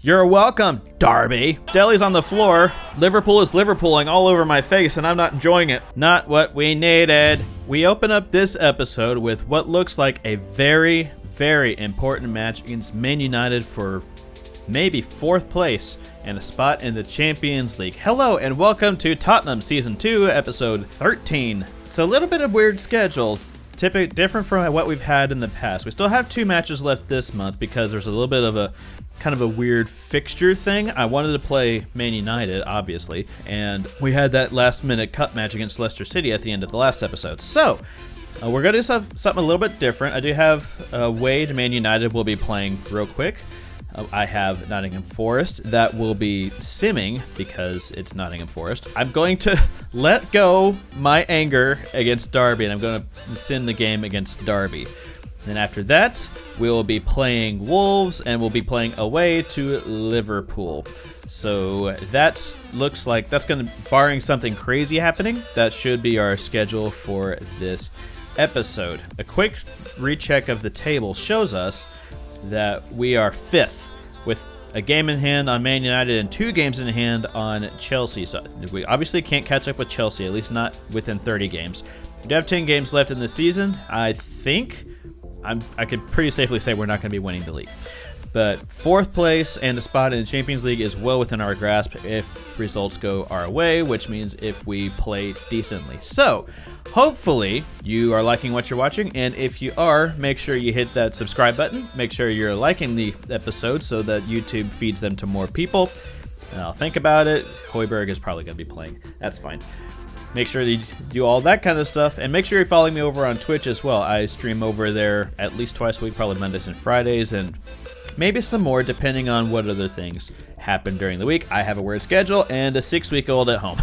You're welcome, Derby. Deli's on the floor. Liverpool is Liverpooling all over my face, and I'm not enjoying it. Not what we needed. We open up this episode with what looks like a very, very important match against Man United for maybe 4th place and a spot in the Champions League. Hello, and welcome to Tottenham Season 2, Episode 13. It's a little bit of a weird schedule. Different from what we've had in the past. We still have 2 matches left this month because there's a little bit of a kind of a weird fixture thing. I wanted to play Man United, obviously, and we had that last-minute cup match against Leicester City at the end of the last episode. So, we're going to do something a little bit different. I do have Wade, Man United will be playing real quick. I have Nottingham Forest that will be simming because it's Nottingham Forest. I'm going to let go my anger against Derby, and I'm going to sim the game against Derby. And after that, we will be playing Wolves, and we'll be playing away to Liverpool. So that looks like that's going to, barring something crazy happening, that should be our schedule for this episode. A quick recheck of the table shows us that we are 5th with a game in hand on Man United and 2 games in hand on Chelsea. So we obviously can't catch up with Chelsea, at least not within 30 games. We do have 10 games left in the season. I think I could pretty safely say we're not going to be winning the league. But 4th place and a spot in the Champions League is well within our grasp if results go our way, which means if we play decently. So, hopefully you are liking what you're watching, and if you are, make sure you hit that subscribe button. Make sure you're liking the episode so that YouTube feeds them to more people. And I'll think about it. Højbjerg is probably going to be playing. That's fine. Make sure you do all that kind of stuff, and make sure you're following me over on Twitch as well. I stream over there at least twice a week, probably Mondays and Fridays, and maybe some more depending on what other things happen during the week. I have a weird schedule and a 6-week-old at home.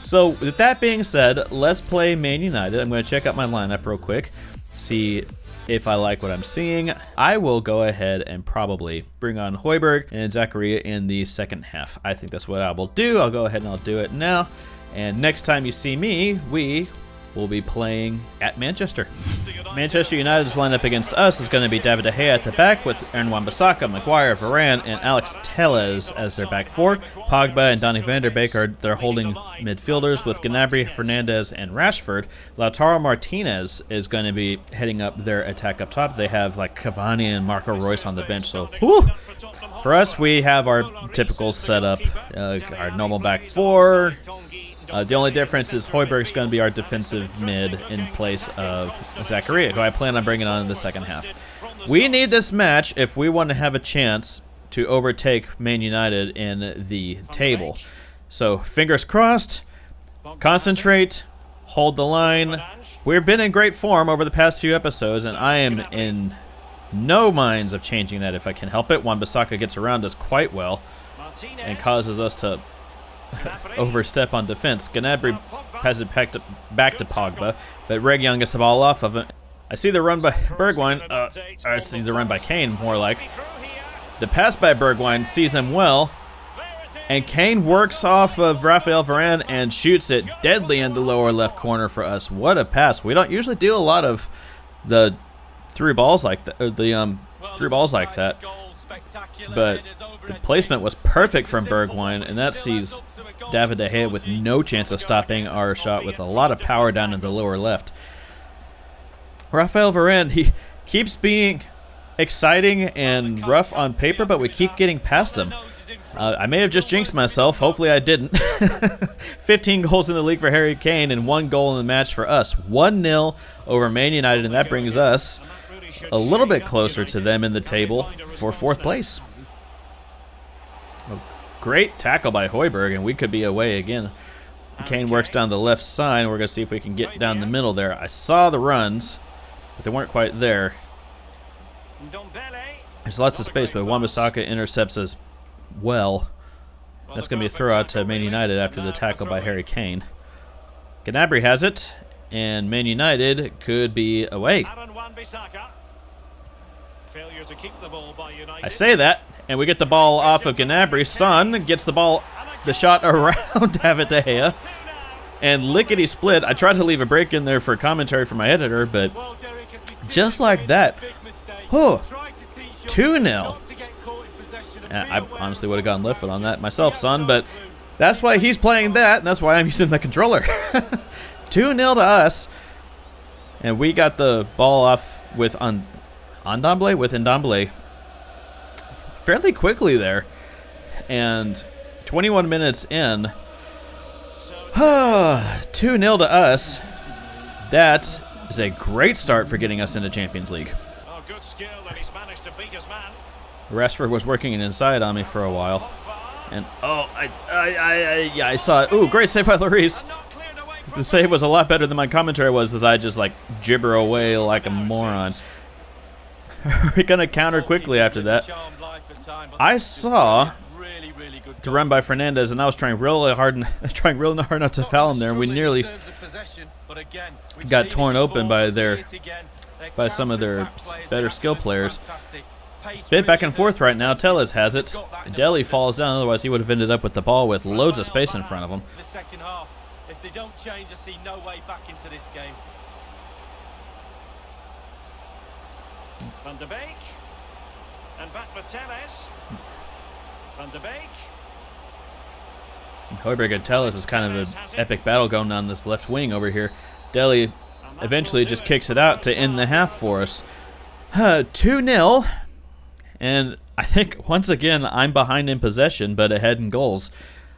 So with that being said, let's play Man United. I'm going to check out my lineup real quick, see if I like what I'm seeing. I will go ahead and probably bring on Højbjerg and Zakaria in the second half. I think that's what I will do. I'll go ahead and I'll do it now. And next time you see me, we will be playing at Manchester. Manchester United's lineup against us is going to be David De Gea at the back with Aaron Wan-Bissaka, Maguire, Varane, and Alex Telles as their back 4. Pogba and Donny van der Beek are their holding midfielders with Gnabry, Fernandes, and Rashford. Lautaro Martinez is going to be heading up their attack up top. They have like Cavani and Marco Reus on the bench. So, whew. For us, we have our typical setup, our normal back 4. The only difference is Højbjerg's going to be our defensive mid in place of Zakaria, who I plan on bringing on in the second half. We need this match if we want to have a chance to overtake Man United in the table. So fingers crossed, concentrate, hold the line. We've been in great form over the past few episodes, and I am in no minds of changing that if I can help it. Wan-Bissaka gets around us quite well and causes us to overstep on defense. Gnabry passes it back to Pogba, but Reguilon gets the ball off of it. I see the run by Bergwijn. I see the run by Kane, more like. The pass by Bergwijn sees him well, and Kane works off of Raphael Varane and shoots it deadly in the lower left corner for us. What a pass! We don't usually do a lot of the through balls like that. But the placement was perfect from Bergwijn, and that sees David De Gea with no chance of stopping our shot with a lot of power down in the lower left. Raphael Varane, he keeps being exciting and rough on paper, but we keep getting past him. I may have just jinxed myself. Hopefully I didn't. 15 goals in the league for Harry Kane and 1 goal in the match for us. 1-0 over Man United, and that brings us a little bit closer to them in the table for 4th place. A great tackle by Højbjerg, and we could be away again. Kane works down the left side. We're going to see if we can get down the middle there. I saw the runs, but they weren't quite there. There's lots of space, but Wan-Bissaka intercepts us well. That's going to be a throw out to Man United after the tackle by Harry Kane. Gnabry has it, and Man United could be away. I say that, and we get the ball off of Gnabry. Son gets the shot around David De Gea, and lickety split. I tried to leave a break in there for commentary for my editor, but just like that, 2-0. I honestly would have gone left foot on that myself, son, but that's why he's playing that, and that's why I'm using the controller. 2-0 to us. And we got the ball off with Ndombele fairly quickly there. And 21 minutes in, 2-0 to us. That is a great start for getting us into Champions League. Good skill, and he's managed to beat his man. Rashford was working it inside on me for a while. And, oh, I saw it. Ooh, great save by Lloris. The save was a lot better than my commentary was, as I just, like, gibber away like a moron. We're going to counter quickly after that. I saw the run by Fernandez, and I was trying real hard not to foul him there, and we nearly got torn open by some of their better skill players. Bit back and forth right now. Tellez has it. Dele falls down, otherwise he would have ended up with the ball with loads of space in front of him. The second half, if they don't change, I see no way back into this game. Van der Beek, and back for Tellez. Van der Beek. Højbjerg and Tellez is kind of an epic battle going on this left wing over here. Dele eventually just kicks it out to end the half for us. 2-0. And I think, once again, I'm behind in possession, but ahead in goals.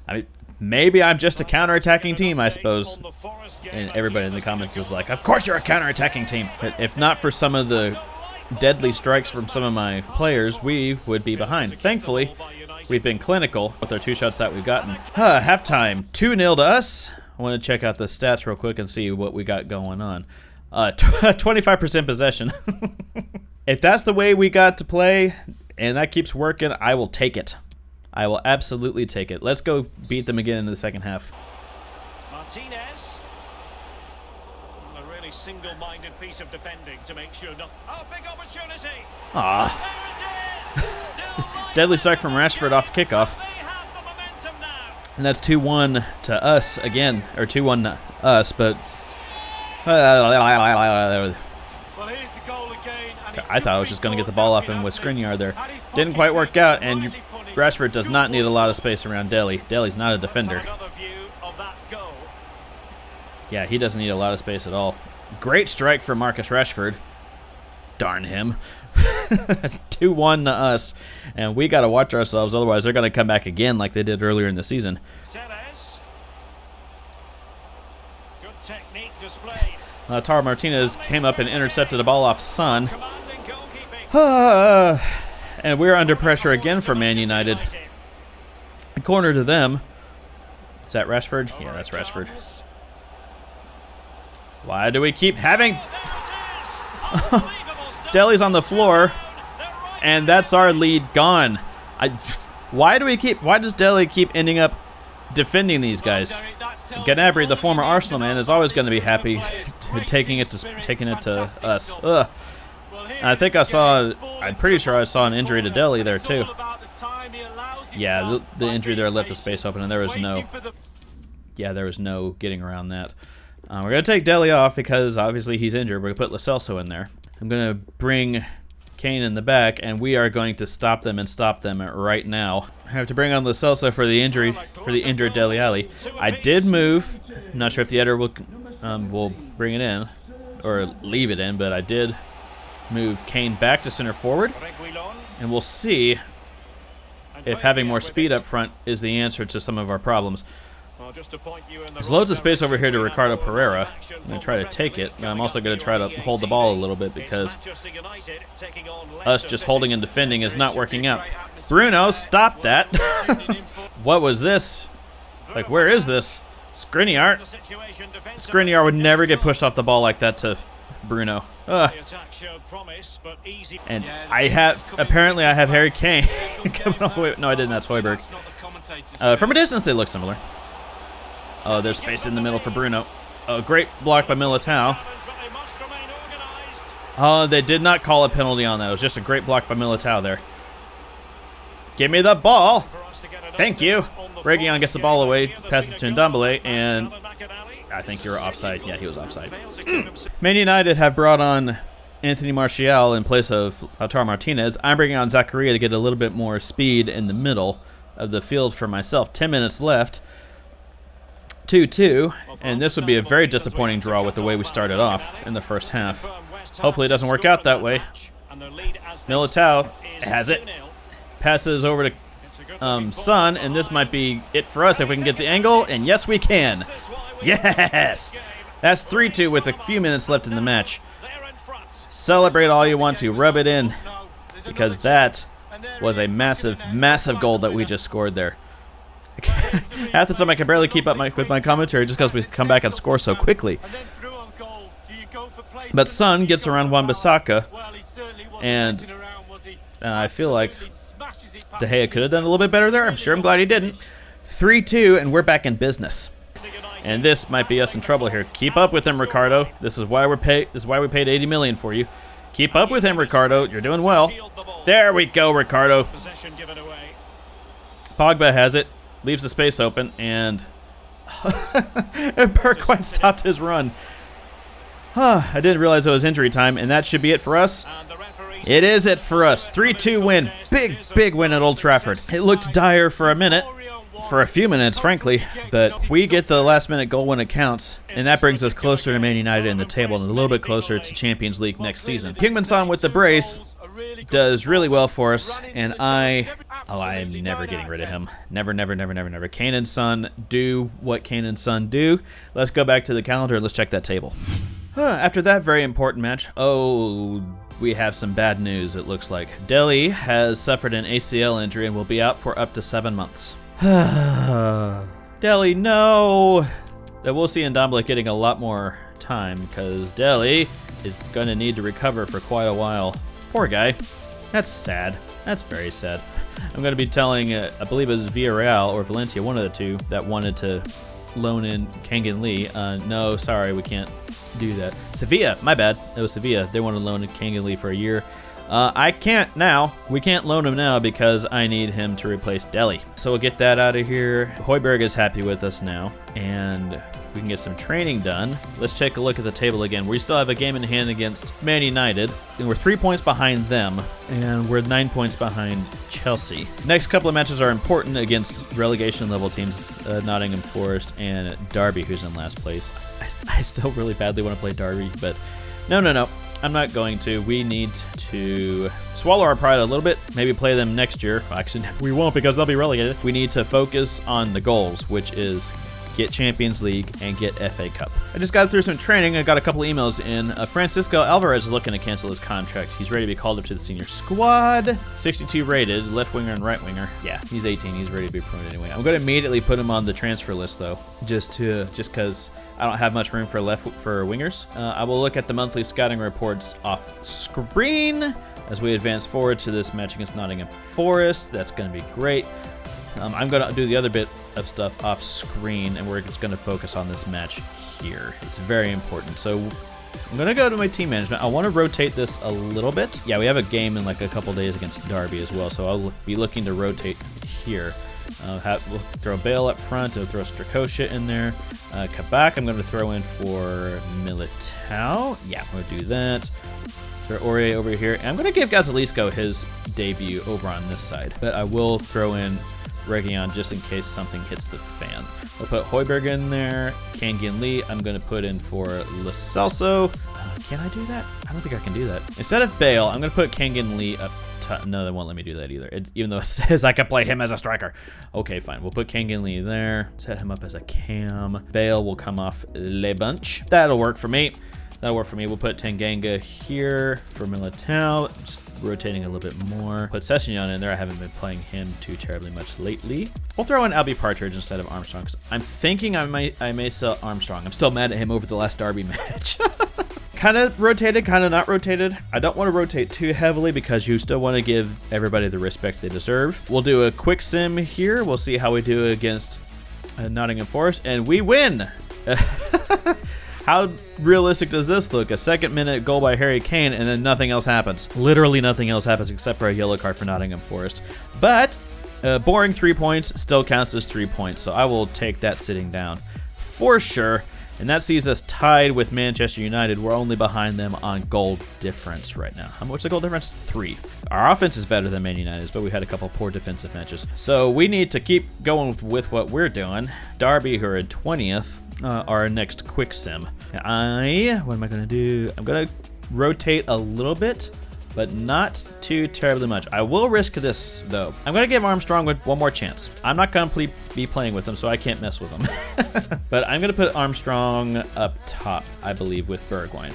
I mean, maybe I'm just a counter-attacking team, I suppose. And everybody in the comments is like, of course you're a counter-attacking team. But if not for some of the deadly strikes from some of my players, we would be behind. Thankfully, we've been clinical with our 2 shots that we've gotten. Halftime, 2-0 to us. I want to check out the stats real quick and see what we got going on. 25% possession. If that's the way we got to play, and that keeps working, I will take it. I will absolutely take it. Let's go beat them again in the second half. Martinez. A really single-minded piece of defending to make sure not... Oh, big opportunity! Deadly strike from Rashford off kickoff. And that's 2-1 to us again, or 2-1 to us, but... I thought I was just going to get the ball off him with Skriniar there. Didn't quite work out, and Rashford does not need a lot of space around Dele. Dele's not a defender. Yeah, he doesn't need a lot of space at all. Great strike for Marcus Rashford. Darn him. 2-1 to us, and we got to watch ourselves, otherwise they're going to come back again like they did earlier in the season. Good technique displayed. Taro Martinez came up and intercepted a ball off Son. And we're under pressure again for Man United. Corner to them. Is that Rashford? Yeah, that's Rashford. Why do we keep having... Dele's on the floor, and that's our lead gone. Why does Dele keep ending up defending these guys? Gnabry, the former Arsenal man, is always going to be happy taking it to us. Ugh. And I think I'm pretty sure I saw an injury to Dele there too. Yeah, the injury there left the space open, and there was no getting around that. We're going to take Dele off because obviously he's injured. We're going to put Lo Celso in there. I'm going to bring Kane in the back, and we are going to stop them right now. I have to bring on Lo Celso for the injured Dele Alli. I did move. I'm not sure if the editor will bring it in or leave it in, but I did move Kane back to center forward, and we'll see if having more speed up front is the answer to some of our problems. There's loads of space over here to Ricardo Pereira. I'm going to try to take it, but I'm also going to try to hold the ball a little bit because us just holding and defending is not working out. Bruno, stop that. What was this? Like, where is this? Skriniar. Skriniar would never get pushed off the ball like that to Bruno. And apparently I have Harry Kane coming all the way. No, I didn't. That's Højbjerg. From a distance, they look similar. Oh, there's space in the middle for Bruno. Oh, great block by Militao. Oh, they did not call a penalty on that. It was just a great block by Militao there. Give me the ball. Thank you. Reguilon gets the ball away, passes it to Ndombele, and I think you're offside. Yeah, he was offside. Man United have brought on Anthony Martial in place of Lautaro Martinez. I'm bringing on Zakaria to get a little bit more speed in the middle of the field for myself. 10 minutes left. 2-2, and this would be a very disappointing draw with the way we started off in the first half. Hopefully it doesn't work out that way. Militao has it. Passes over to Son, and this might be it for us if we can get the angle, and yes we can. Yes! That's 3-2 with a few minutes left in the match. Celebrate all you want to, rub it in, because that was a massive, massive goal that we just scored there. Half the time I can barely keep up with my commentary just because we come back and score so quickly. But Son gets around Wan-Bissaka, and I feel like De Gea could have done a little bit better there. I'm sure I'm glad he didn't. 3-2, and we're back in business. And this might be us in trouble here. Keep up with him, Ricardo. This is why we paid 80 million for you. Keep up with him, Ricardo. You're doing well. There we go, Ricardo. Pogba has it. Leaves the space open, and Bergwijn stopped his run. I didn't realize it was injury time, and that should be it for us. It is it for us. 3-2 win. Big, big win at Old Trafford. It looked dire for a minute, for a few minutes, frankly, but we get the last-minute goal when it counts, and that brings us closer to Man United in the table and a little bit closer to Champions League next season. Heung-min Son with the brace does really well for us, and I am never getting rid of him. Never, never, never, never, never. Kane and Son do what Kane and Son do. Let's go back to the calendar and let's check that table. After that very important match, we have some bad news, it looks like. Dele has suffered an ACL injury and will be out for up to 7 months. Dele, no! But we'll see Ndombele getting a lot more time because Dele is going to need to recover for quite a while. Poor guy. That's sad. That's very sad. I'm going to be telling, I believe it was Villarreal or Valencia, one of the two, that wanted to loan in Kang-in Lee. No, sorry, we can't do that. Sevilla, my bad. It was Sevilla. They wanted to loan in Kang-in Lee for a year. I can't now. We can't loan him now because I need him to replace Dele. So we'll get that out of here. Højbjerg is happy with us now, and we can get some training done. Let's take a look at the table again. We still have a game in hand against Man United, and we're 3 points behind them, and we're 9 points behind Chelsea. Next couple of matches are important against relegation level teams, Nottingham Forest and Derby, who's in last place. I still really badly want to play Derby, but no. I'm not going to. We need to swallow our pride a little bit, maybe play them next year. Actually, we won't because they'll be relegated. We need to focus on the goals, which is get Champions League and get FA Cup. I just got through some training. I got a couple emails in. Francisco Alvarez is looking to cancel his contract. He's ready to be called up to the senior squad. 62 rated, left winger and right winger. Yeah, he's 18. He's ready to be promoted anyway. I'm going to immediately put him on the transfer list though, just because I don't have much room for wingers. I will look at the monthly scouting reports off screen as we advance forward to this match against Nottingham Forest. That's going to be great. I'm going to do the other bit of stuff off screen, and we're just going to focus on this match here. It's very important. So I'm going to go to my team management. I want to rotate this a little bit. Yeah, we have a game in like a couple days against Derby as well, so I'll be looking to rotate here. We'll throw Bale up front. I'll throw Strakosha in there. Kabak I'm going to throw in for Militao. Yeah, I'm going to do that. Throw Aurier over here. And I'm going to give Gazalisco his debut over on this side. But I will throw in Reguilon just in case something hits the fan. We'll put Højbjerg in there. Kang-in Lee I'm going to put in for Lo Celso. Can I do that? I don't think I can do that. Instead of Bale, I'm going to put Kang-in Lee up top. No, they won't let me do that either. Even though it says I can play him as a striker. Okay, fine. We'll put Kang-in Lee there. Set him up as a cam. Bale will come off Le Bunch. That'll work for me. That'll work for me. We'll put Tanganga here for Militao. Just rotating a little bit more. Put Sessegnon in there. I haven't been playing him too terribly much lately. We'll throw in Albie Partridge instead of Armstrong because I'm thinking I may sell Armstrong. I'm still mad at him over the last Derby match. Kind of rotated, kind of not rotated. I don't want to rotate too heavily because you still want to give everybody the respect they deserve. We'll do a quick sim here. We'll see how we do against Nottingham Forest, and we win. How realistic does this look? A second-minute goal by Harry Kane, and then nothing else happens. Literally nothing else happens except for a yellow card for Nottingham Forest. But boring 3 points still counts as 3 points, so I will take that sitting down for sure. And that sees us tied with Manchester United. We're only behind them on goal difference right now. What's the goal difference? 3. Our offense is better than Man United's, but we had a couple poor defensive matches. So we need to keep going with what we're doing. Derby, who are in 20th, are our next quick sim. What am I going to do? I'm going to rotate a little bit, but not too terribly much. I will risk this, though. I'm going to give Armstrong one more chance. I'm not going to be playing with him, so I can't mess with him. But I'm going to put Armstrong up top, I believe, with Bergwijn.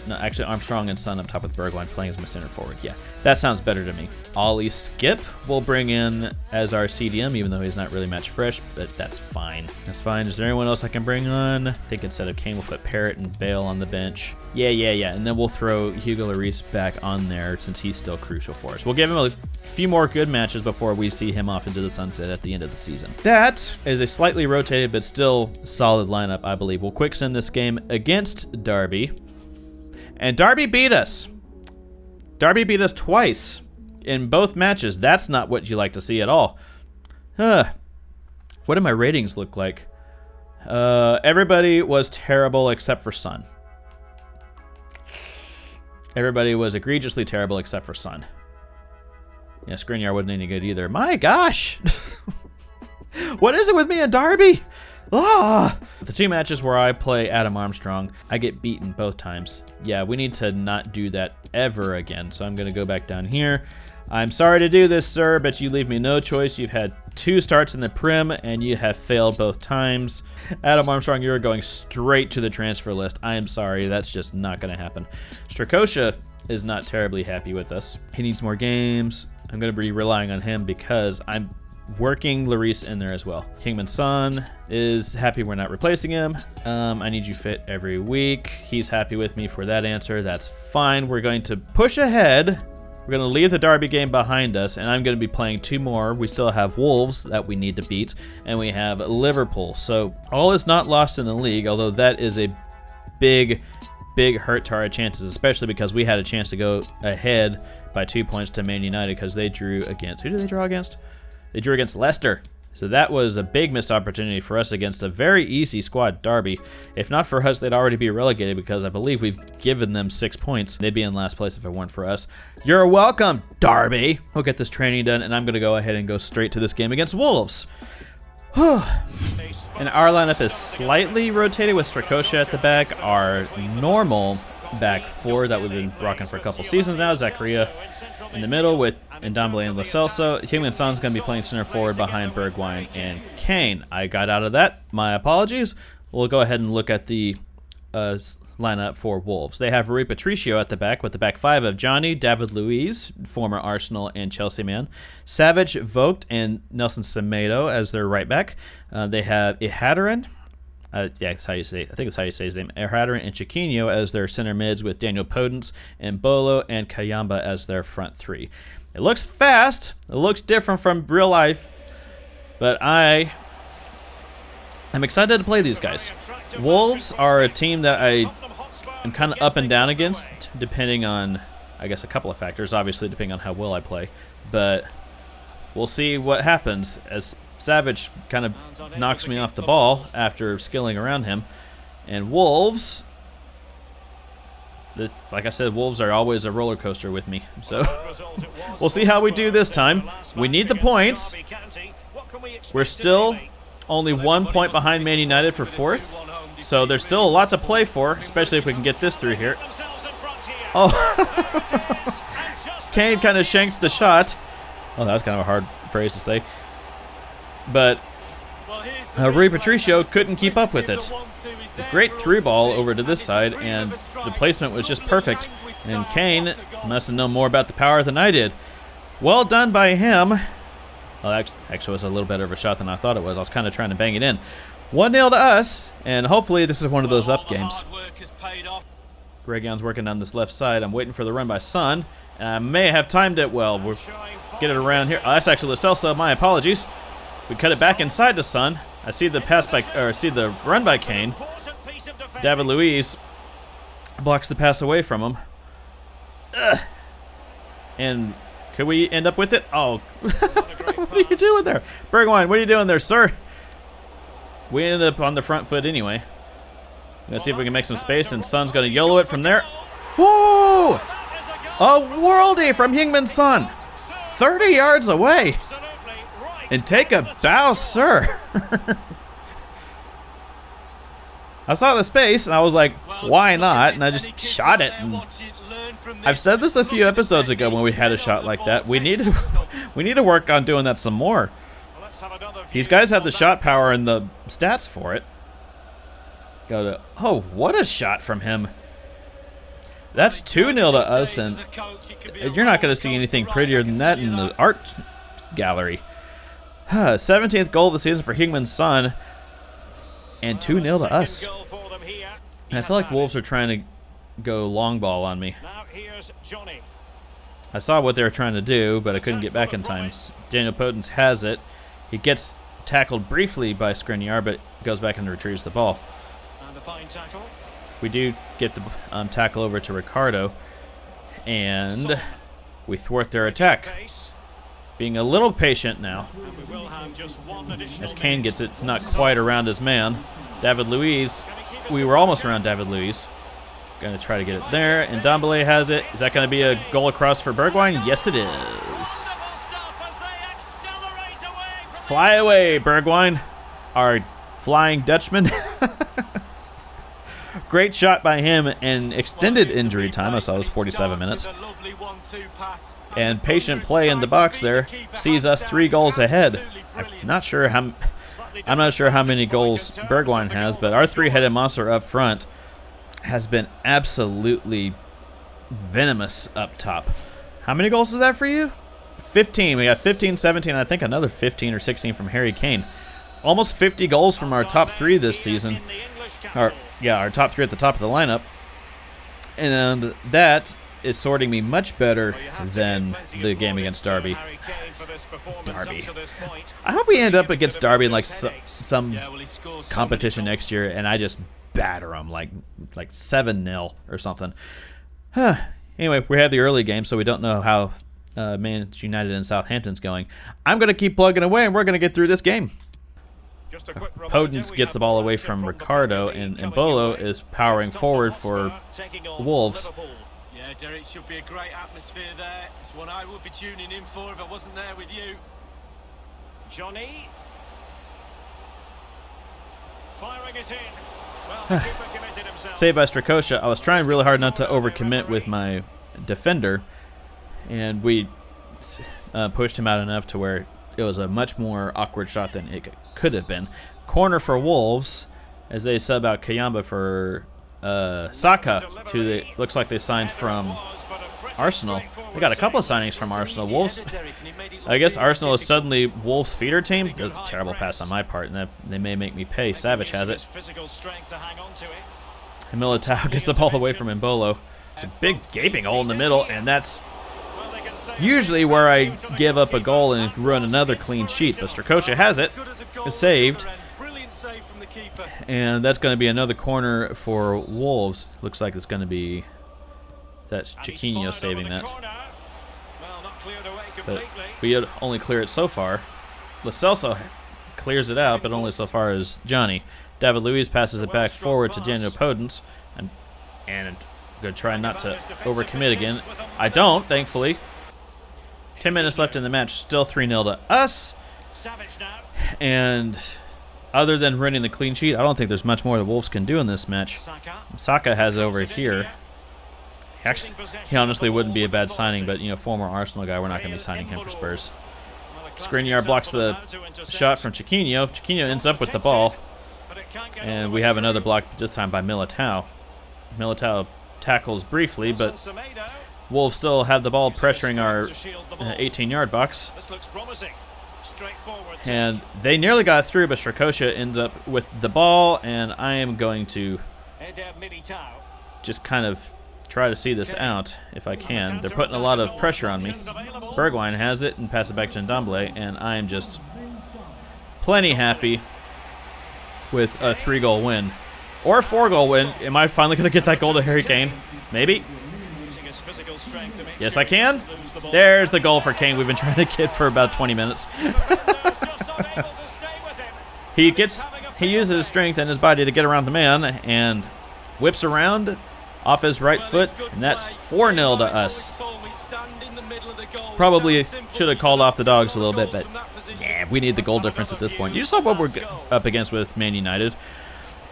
No, actually, Armstrong and Son up top with Bergwijn playing as my center forward. Yeah, that sounds better to me. Ollie Skip will bring in as our CDM, even though he's not really match fresh, but that's fine. That's fine. Is there anyone else I can bring on? I think instead of Kane, we'll put Parrott and Bale on the bench. Yeah. And then we'll throw Hugo Lloris back on there since he's still crucial for us. We'll give him a few more good matches before we see him off into the sunset at the end of the season. That is a slightly rotated but still solid lineup, I believe. We'll quick send this game against Derby. And Derby beat us. Derby beat us twice in both matches. That's not what you like to see at all. What do my ratings look like? Everybody was terrible except for Son. Everybody was egregiously terrible except for Son. Yeah, Skriniar wasn't any good either. My gosh! What is it with me and Derby? The 2 matches where I play Adam Armstrong, I get beaten both times. Yeah, we need to not do that ever again. So I'm going to go back down here. I'm sorry to do this, sir, but you leave me no choice. You've had 2 starts in the Prim, and you have failed both times. Adam Armstrong, you're going straight to the transfer list. I am sorry. That's just not going to happen. Strakosha is not terribly happy with us. He needs more games. I'm going to be relying on him because I'm working Lloris in there as well. Kingman Son is happy we're not replacing him. I need you fit every week. He's happy with me for that answer. That's fine. We're going to push ahead. We're going to leave the Derby game behind us, and I'm going to be playing 2 more. We still have Wolves that we need to beat, and we have Liverpool. So all is not lost in the league, although that is a big hurt to our chances, especially because we had a chance to go ahead by 2 points to Man United because they drew against... Who did they draw against? They drew against Leicester. So that was a big missed opportunity for us against a very easy squad, Derby. If not for us, they'd already be relegated because I believe we've given them 6 points. They'd be in last place if it weren't for us. You're welcome, Derby. We'll get this training done, and I'm going to go ahead and go straight to this game against Wolves. And our lineup is slightly rotated with Strakosha at the back. Our normal back 4 that we've been rocking for a couple seasons now, Zakaria in the middle with Ndombele and Lo Celso. Heung-min Son's going to be playing center forward behind Bergwijn and Kane. I got out of that. My apologies. We'll go ahead and look at the lineup for Wolves. They have Rui Patricio at the back with the back 5 of Johnny, David Luiz, former Arsenal and Chelsea man, Savic, Vogt, and Nelson Semedo as their right back. They have Ihadarin. Yeah, that's how you say. I think that's how you say his name. Ihadarin and Chiquinho as their center mids with Daniel Podence and Bolo and Kayamba as their front 3. It looks fast. It looks different from real life, but I'm excited to play these guys. Wolves are a team that I am kind of up and down against, depending on, I guess, a couple of factors. Obviously, depending on how well I play, but we'll see what happens as Savic kind of knocks me off the ball after skilling around him. And Wolves, like I said, Wolves are always a roller coaster with me. So we'll see how we do this time. We need the points. We're still only 1 point behind Man United for 4th. So there's still a lot to play for, especially if we can get this through here. Oh, Kane kind of shanked the shot. Oh, that was kind of a hard phrase to say. But Rui Patricio couldn't keep up with it. A great through ball over to this side, and the placement was just perfect. And Kane must have known more about the power than I did. Well done by him. Well, actually was a little better of a shot than I thought it was. I was kind of trying to bang it in. 1-0 to us, and hopefully this is one of those up games. Reguilón's working on this left side. I'm waiting for the run by Son, and I may have timed it well. We'll get it around here. Oh, that's actually Lo Celso. My apologies. We cut it back inside to Son. I see the pass by, or see the run by Kane. David Luiz blocks the pass away from him. And could we end up with it? Oh, what are you doing there? Bergwijn, what are you doing there, sir? We ended up on the front foot anyway. Gonna see if we can make some space, and Son's gonna YOLO it from there. Woo! A worldie from Heung-min Son, 30 yards away. And take a bow, sir. I saw the space, and I was like, why not? And I just shot it. And I've said this a few episodes ago when we had a shot like that. We need to work on doing that some more. These guys have the shot power and the stats for it. Oh, what a shot from him. That's 2-0 to us, and you're not going to see anything prettier than that in the art gallery. 17th goal of the season for Heung-min Son, and 2-0 to us. And I feel like Wolves are trying to go long ball on me. I saw what they were trying to do, but I couldn't get back in time. Daniel Podence has it. He gets tackled briefly by Skriniar, but goes back and retrieves the ball. We do get the tackle over to Ricardo, and we thwart their attack. Being a little patient now. As Kane gets it, it's not quite around his man. David Luiz, we were almost around David Luiz. Going to try to get it there, and Ndombele has it. Is that going to be a goal across for Bergwijn? Yes, it is. Fly away, Bergwijn, our flying Dutchman. Great shot by him, and extended injury time. I saw it was 47 minutes. And patient play in the box there sees us 3 goals ahead. I'm not sure how many goals Bergwijn has, but our 3-headed monster up front has been absolutely venomous up top. How many goals is that for you? 15. We got 15, 17, I think another 15 or 16 from Harry Kane. Almost 50 goals from our top 3 this season. Our top 3 at the top of the lineup. And that is sorting me much better than the game against Derby. I hope we end up against Derby in like some competition next year, and I just batter them like 7-0 or something. Anyway, we had the early game, so we don't know how Manchester United and Southampton's going. I'm going to keep plugging away, and we're going to get through this game. Podence gets the ball away from Ricardo, and Mbolo is powering forward for Wolves. Yeah, Derek, should be a great atmosphere there. It's one I would be tuning in for if I wasn't there with you. Johnny. Firing it in. Well, the keeper committed himself. Saved by Strakosha. I was trying really hard not to overcommit with my defender, and we pushed him out enough to where it was a much more awkward shot than it could have been. Corner for Wolves as they sub out Kayamba for Saka, who looks like they signed from Arsenal. We got a couple of signings from Arsenal. Wolves, I guess Arsenal is suddenly Wolves' feeder team. That's a terrible pass on my part, and they may make me pay. Savage has it. And Militao gets the ball away from Mbolo. It's a big gaping hole in the middle, and that's usually where I give up a goal and ruin another clean sheet. But Strakosha has it. It's saved. And that's going to be another corner for Wolves. Looks like it's going to be... That's Chiquinho saving that. But we only clear it so far. Lo Celso clears it out, but only so far as Johnny. David Luiz passes it back forward to Daniel Podence. And I'm going to try not to overcommit again. I don't, thankfully. 10 minutes left in the match. Still 3-0 to us. And... other than running the clean sheet, I don't think there's much more the Wolves can do in this match. Saka has it over here. Actually, he honestly wouldn't be a bad signing, but, former Arsenal guy, we're not going to be signing him for Spurs. Skriniar blocks the shot from Chiquinho. Chiquinho ends up with the ball. And we have another block, this time by Militao. Militao tackles briefly, but Wolves still have the ball pressuring our 18-yard box. And they nearly got through, but Strakosha ends up with the ball, and I am going to just kind of try to see this out if I can. They're putting a lot of pressure on me. Bergwijn has it and passes it back to Ndombele, and I am just plenty happy with a 3-goal win. Or a 4-goal win. Am I finally going to get that goal to Harry Kane? Maybe. Yes, I can. There's the goal for Kane we've been trying to get for about 20 minutes. He gets he uses his strength and his body to get around the man and whips around off his right foot, and that's 4-0 to us. Probably should have called off the dogs a little bit, but yeah, we need the goal difference at this point. You saw what we're up against with Man United.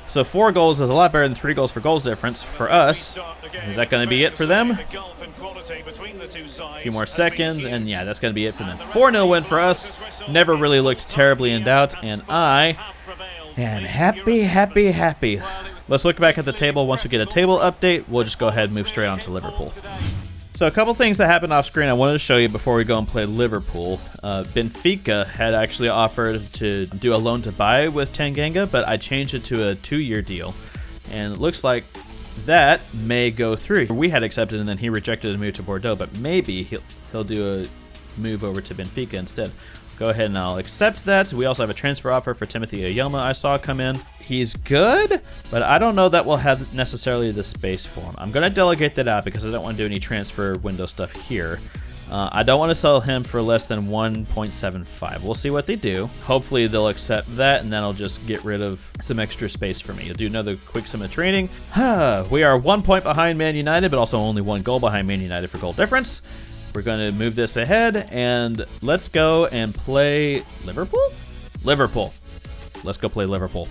So 4 goals is a lot better than 3 goals for goals difference for us. Is that going to be it for them? A few more seconds, and yeah, that's going to be it for them. 4-0 win for us. Never really looked terribly in doubt, and I am happy, happy, happy. Let's look back at the table. Once we get a table update, we'll just go ahead and move straight on to Liverpool. So a couple things that happened off screen I wanted to show you before we go and play Liverpool. Benfica had actually offered to do a loan to buy with Tanganga, but I changed it to a 2-year deal. And it looks like that may go through. We had accepted and then he rejected a move to Bordeaux, but maybe he'll do a move over to Benfica instead. Go ahead and I'll accept that. We also have a transfer offer for Timothy Ayoma I saw come in. He's good, but I don't know that we'll have necessarily the space for him. I'm going to delegate that out because I don't want to do any transfer window stuff here. I don't want to sell him for less than 1.75. We'll see what they do. Hopefully they'll accept that, and then I'll just get rid of some extra space for me. I'll do another quick sim of training. We are 1 point behind Man United, but also only 1 goal behind Man United for goal difference. We're going to move this ahead, and let's go and play Liverpool? Liverpool. Let's go play Liverpool.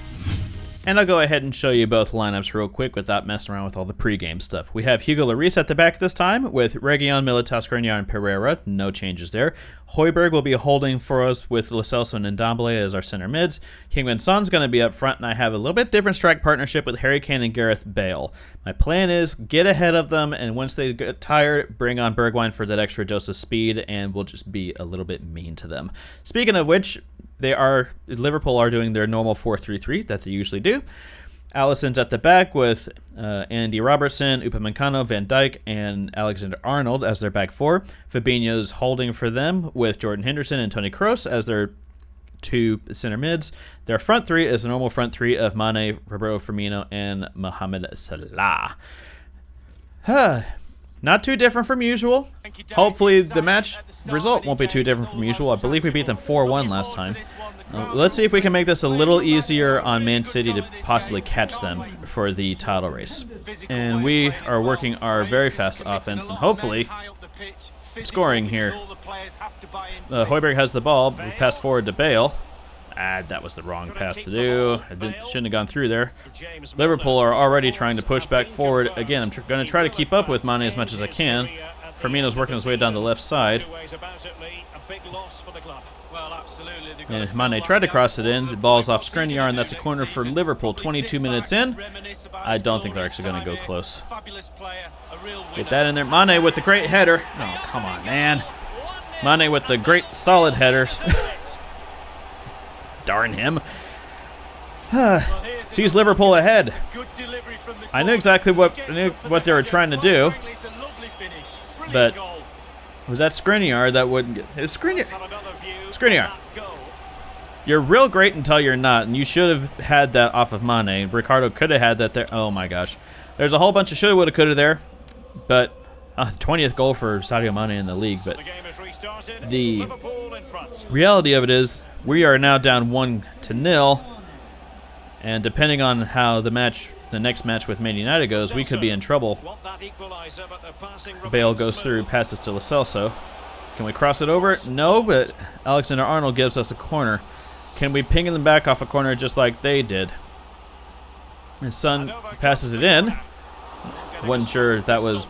And I'll go ahead and show you both lineups real quick without messing around with all the pregame stuff. We have Hugo Lloris at the back this time with Reguilon, Militao, Skriniar, and Pereira. No changes there. Højbjerg will be holding for us with Lo Celso and Ndombele as our center mids. Heung-min Son's going to be up front, and I have a little bit different strike partnership with Harry Kane and Gareth Bale. My plan is get ahead of them, and once they get tired, bring on Bergwijn for that extra dose of speed, and we'll just be a little bit mean to them. Speaking of which, Liverpool are doing their normal 4-3-3 that they usually do. Alisson's at the back with Andy Robertson, Upamecano, Van Dijk, and Alexander-Arnold as their back 4. Fabinho's holding for them with Jordan Henderson and Toni Kroos as their 2 center mids. Their front 3 is a normal front 3 of Mane, Roberto Firmino, and Mohamed Salah. Not too different from usual. Hopefully the match result won't be too different from usual. I believe we beat them 4-1 last time. Let's see if we can make this a little easier on Man City to possibly catch them for the title race. And we are working our very fast offense and hopefully scoring here. Højbjerg has the ball. We pass forward to Bale. That was the wrong pass to do. Shouldn't have gone through there. Liverpool are already trying to push back forward. Again, I'm going to try to keep up with Mane as much as I can. Firmino's working his way down the left side. And Mane tried to cross it in. The ball's off Skriniar, and that's a corner for Liverpool. 22 minutes in. I don't think they're actually going to go close. Get that in there. Mane with the great header. Oh, come on, man. Mane with the great solid headers. Darn him. Sees Liverpool ahead. I knew exactly what they were trying to do. But was that Skriniar that wouldn't get... It's Skriniar. You're real great until you're not, and you should have had that off of Mane. Ricardo could have had that there. Oh my gosh. There's a whole bunch of shoulda, woulda, coulda there. But 20th goal for Sadio Mane in the league. But the reality of it is we are now down 1-0. And depending on how the next match with Man United goes, we could be in trouble. Bale goes through, passes to Lo Celso. Can we cross it over? No, but Alexander-Arnold gives us a corner. Can we ping them back off a corner just like they did? His son passes it in. Wasn't sure if that was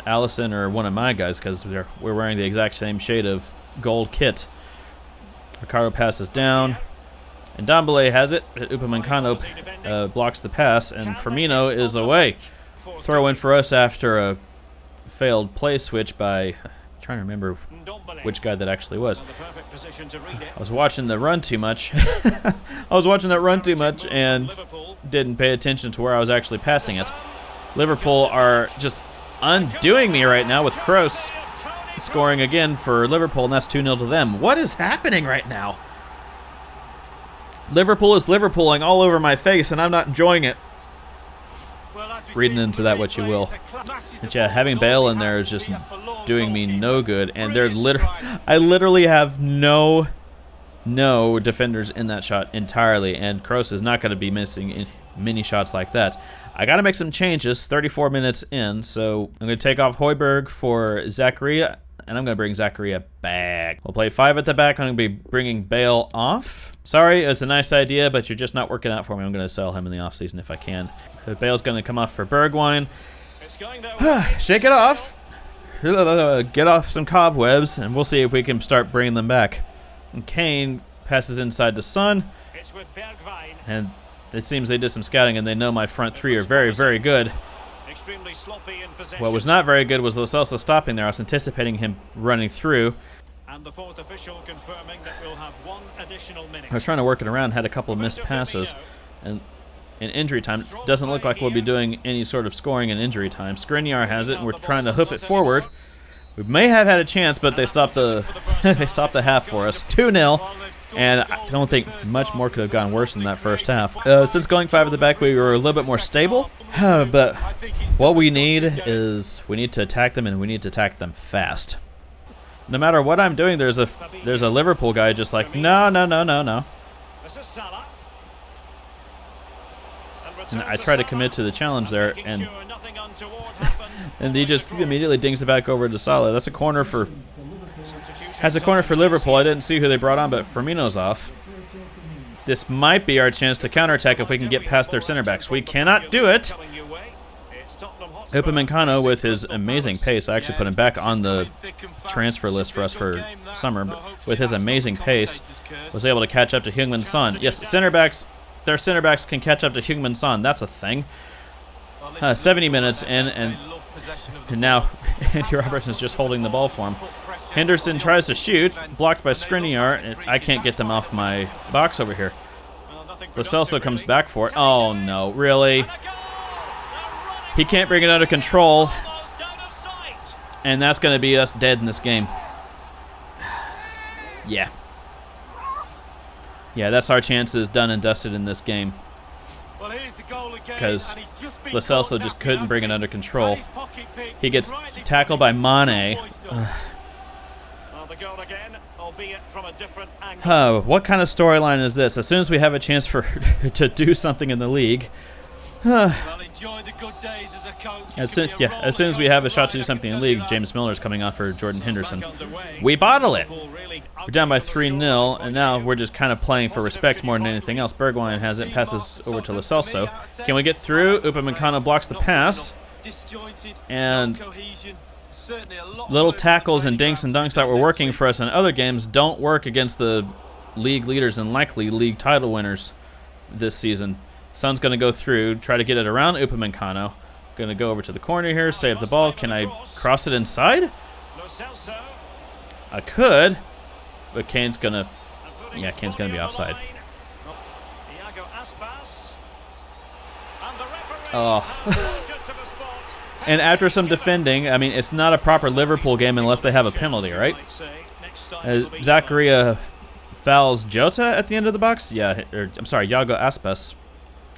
Alisson or one of my guys because we're wearing the exact same shade of gold kit. Ricardo passes down. And Ndombele has it. Upamecano blocks the pass, and Firmino is away. Throw in for us after a failed play switch by... I'm trying to remember which guy that actually was. I was watching the run too much. I was watching that run too much and didn't pay attention to where I was actually passing it. Liverpool are just undoing me right now with Kroos scoring again for Liverpool, and that's 2-0 to them. What is happening right now? Liverpool is Liverpooling all over my face, and I'm not enjoying it. Reading into that what you will. But yeah, having Bale in there is just doing me no good, and they're I literally have no no defenders in that shot entirely, and Kroos is not going to be missing many shots like that. I got to make some changes 34 minutes in, so I'm going to take off Højbjerg for Zakaria, and I'm going to bring Zakaria back. We'll play 5 at the back. I'm going to be bringing Bale off. Sorry, it was a nice idea, but you're just not working out for me. I'm going to sell him in the offseason if I can. Bale's going to come off for Bergwijn. Shake it off. Get off some cobwebs, and we'll see if we can start bringing them back. And Kane passes inside to Son, and it seems they did some scouting, and they know my front three are very, very good. What was not very good was Lo Celso stopping there. I was anticipating him running through. And the fourth official confirming that we'll have 1 additional minute. I was trying to work it around, had a couple of missed passes, and in injury time, doesn't look like we'll be doing any sort of scoring in injury time. Skriniar has it, and we're trying to hoof it forward. We may have had a chance, but they stopped the they stopped the half for us. 2-0, and I don't think much more could have gone worse in that first half. Since going 5 at the back, we were a little bit more stable, but what we need is we need to attack them, and we need to attack them fast. No matter what I'm doing, there's a Liverpool guy just like, no. And I try to commit to the challenge there, and and he just immediately dings it back over to Salah. That's a corner for Liverpool. I didn't see who they brought on, but Firmino's off. This might be our chance to counterattack if we can get past their center backs. We cannot do it. Upamecano with his amazing pace. I actually put him back on the transfer list for us for summer, but with his amazing pace, was able to catch up to Heung-min Son. Yes, their center backs can catch up to Heung-min Son. That's a thing. 70 minutes in, and now Andy Robertson's just holding the ball for him. Henderson tries to shoot, blocked by Skriniar, and I can't get them off my box over here. Lo Celso comes back for it. Oh no, really? He can't bring it under control, and that's going to be us dead in this game. Yeah. Yeah, that's our chances done and dusted in this game. Because Lo Celso just couldn't bring it under control. He gets tackled by Mane. What kind of storyline is this? As soon as we have a chance to do something in the league, as soon as we have a shot to do something in the league, James Milner's coming on for Jordan Henderson. We bottle it. We're down by 3-0, and now we're just kind of playing for respect more than anything else. Bergwijn has it, passes over to Lo Celso. Can we get through? Upamecano blocks the pass. And little tackles and dinks and dunks that were working for us in other games don't work against the league leaders and likely league title winners this season. Son's going to go through, try to get it around Upamecano. Going to go over to the corner here, save the ball. Can I cross it inside? I could, but Kane's going to be offside. Oh. And after some defending, I mean, it's not a proper Liverpool game unless they have a penalty, right? Zakaria fouls Jota at the end of the box. Yeah, I'm sorry, Iago Aspas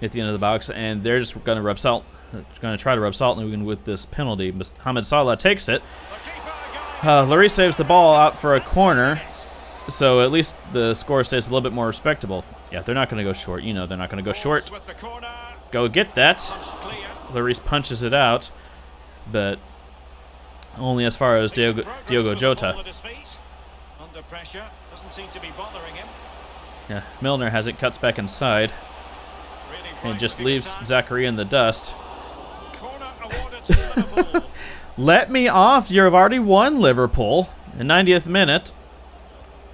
at the end of the box, and they're just going to rub salt. Going to try to rub salt in the wound with this penalty. Mohamed Salah takes it. Lloris saves the ball out for a corner, so at least the score stays a little bit more respectable. Yeah, they're not going to go short. You know they're not going to go short. Go get that. Lloris punches it out, but only as far as Diogo Jota. Yeah, Milner has it, cuts back inside, and just leaves Zakaria in the dust. Let me off. You've already won, Liverpool. In 90th minute,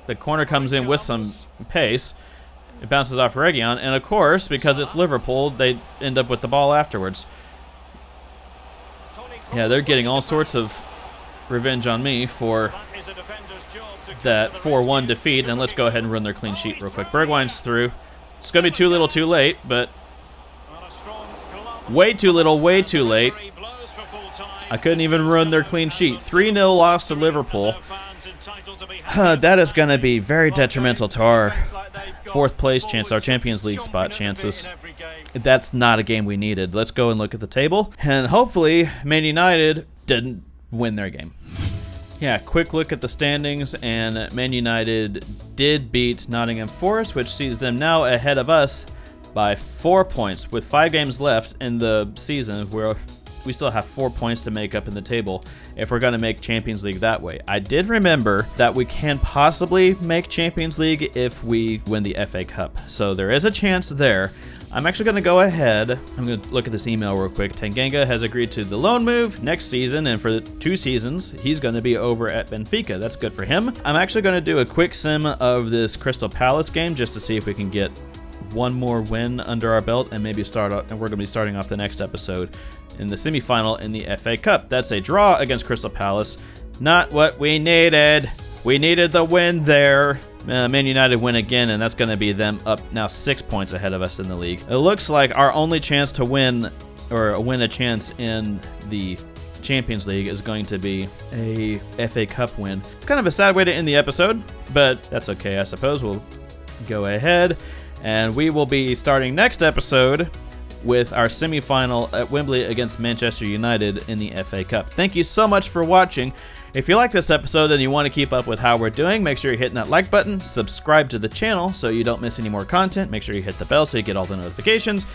the corner comes in with some pace. It bounces off Reguilon, and of course, because it's Liverpool, they end up with the ball afterwards. Yeah, they're getting all sorts of revenge on me for that 4-1 defeat, and let's go ahead and run their clean sheet real quick. Bergwijn's through. It's going to be too little too late, but way too little, way too late. I couldn't even run their clean sheet. 3-0 loss to Liverpool. That is going to be very detrimental to our fourth place chance, our Champions League spot chances. That's not a game we needed. Let's go and look at the table. And hopefully, Man United didn't win their game. Yeah, quick look at the standings, and Man United did beat Nottingham Forest, which sees them now ahead of us by 4 points. With 5 games left in the season, where we still have 4 points to make up in the table if we're going to make Champions League that way. I did remember that we can possibly make Champions League if we win the FA Cup, so there is a chance there. I'm actually going to go ahead. I'm going to look at this email real quick. Tanganga has agreed to the loan move next season, and for 2 seasons, he's going to be over at Benfica. That's good for him. I'm actually going to do a quick sim of this Crystal Palace game just to see if we can get one more win under our belt and maybe start up. And we're going to be starting off the next episode in the semifinal in the FA Cup. That's a draw against Crystal Palace. Not what we needed. We needed the win there. Man United win again, and that's going to be them up now 6 points ahead of us in the league. It looks like our only chance to win, or win a chance in the Champions League, is going to be a FA Cup win. It's kind of a sad way to end the episode, but that's okay, I suppose. We'll go ahead, and we will be starting next episode with our semifinal at Wembley against Manchester United in the FA Cup. Thank you so much for watching. If you like this episode and you want to keep up with how we're doing, make sure you're hitting that like button, subscribe to the channel so you don't miss any more content, make sure you hit the bell so you get all the notifications,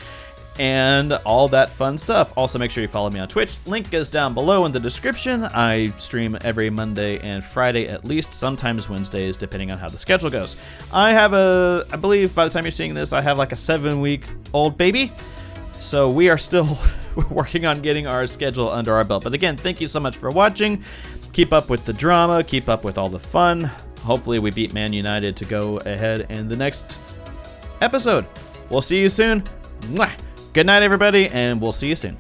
and all that fun stuff. Also, make sure you follow me on Twitch. Link is down below in the description. I stream every Monday and Friday at least, sometimes Wednesdays, depending on how the schedule goes. I believe by the time you're seeing this, I have like a 7-week-old baby. So we are still working on getting our schedule under our belt. But again, thank you so much for watching. Keep up with the drama. Keep up with all the fun. Hopefully we beat Man United to go ahead in the next episode. We'll see you soon. Mwah! Good night, everybody, and we'll see you soon.